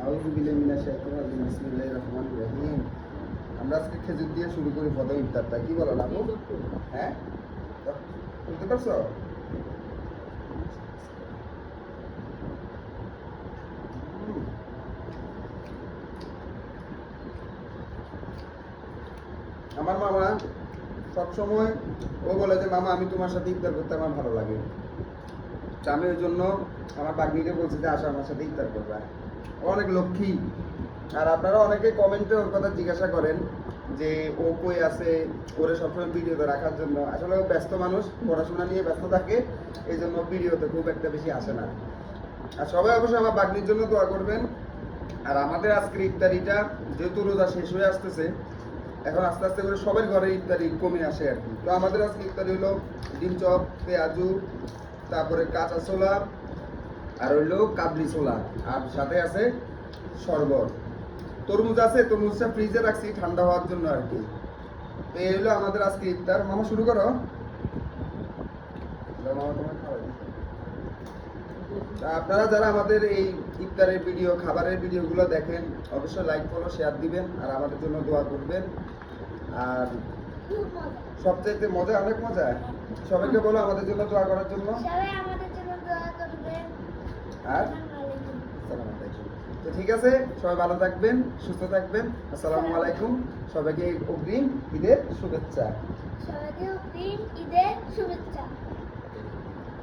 আউযু বিল্লাহি মিনাশ শাইতানির রাজিম বিসমিল্লাহির রহমানির রহিম। আমরা আজকে খেজুর দিয়ে শুরু করি প্রথম ইফতারটা। কি বলো আপু? হ্যাঁ, বুঝতে পারছো? আমার মামা সবসময় ও বলে যে মামা আমি তোমার সাথে ইফতার করতে আমার ভালো লাগে। তা আমি ওই জন্য আমার বাগ্নিকে বলছি যে আসো আমার সাথে ইফতার করবা। ও অনেক লক্ষ্মী। আর আপনারা অনেকে কমেন্টে ওর কথা জিজ্ঞাসা করেন যে ও কই আছে, ওরে সবসময় ভিডিওতে রাখার জন্য। আসলে ও ব্যস্ত মানুষ, পড়াশোনা নিয়ে ব্যস্ত থাকে, এই জন্য ভিডিওতে খুব একটা বেশি আসে না। আর সবাই অবশ্যই আমার বাগ্নির জন্য দোয়া করবেন। আর আমাদের আজকের ইফতারিটা যেহেতু রোজা শেষ হয়ে আসতেছে, এখন আস্তে আস্তে করে সবার ঘরে ইফতারি কমে আসে আর কি। তো আমাদের আজকে ইফতারি হলো ডিম চপ, পেঁয়াজু, তারপরে কাঁচা ছোলা, আর হইলো কাবলি ছোলা, আর সাথে আছে শরবত। তরমুজ আছে, তরমুজটা ফ্রিজে রাখছি ঠান্ডা হওয়ার জন্য আর কি। তো এই হলো আমাদের আজকে ইফতার। মামা শুরু করো। মামা তোমার খাওয়াই। আপনারা যারা আমাদের এই ইফতারের ভিডিও, খাবারের ভিডিওগুলো দেখেন, অবশ্যই লাইক ফলো শেয়ার দিবেন আর আমাদের জন্য দোয়া করবেন। আর সবচেয়ে মজা, অনেক মজা। সবাইকে বলো আমাদের জন্য দোয়া করার জন্য। সবাই আমাদের জন্য দোয়া করবেন। আর আসসালামু আলাইকুম। তো ঠিক আছে, সবাই ভালো থাকবেন, সুস্থ থাকবেন। আসসালামু আলাইকুম। সবাইকে অগ্রিম ঈদের শুভেচ্ছা। সবাইকে অগ্রিম ঈদের শুভেচ্ছা।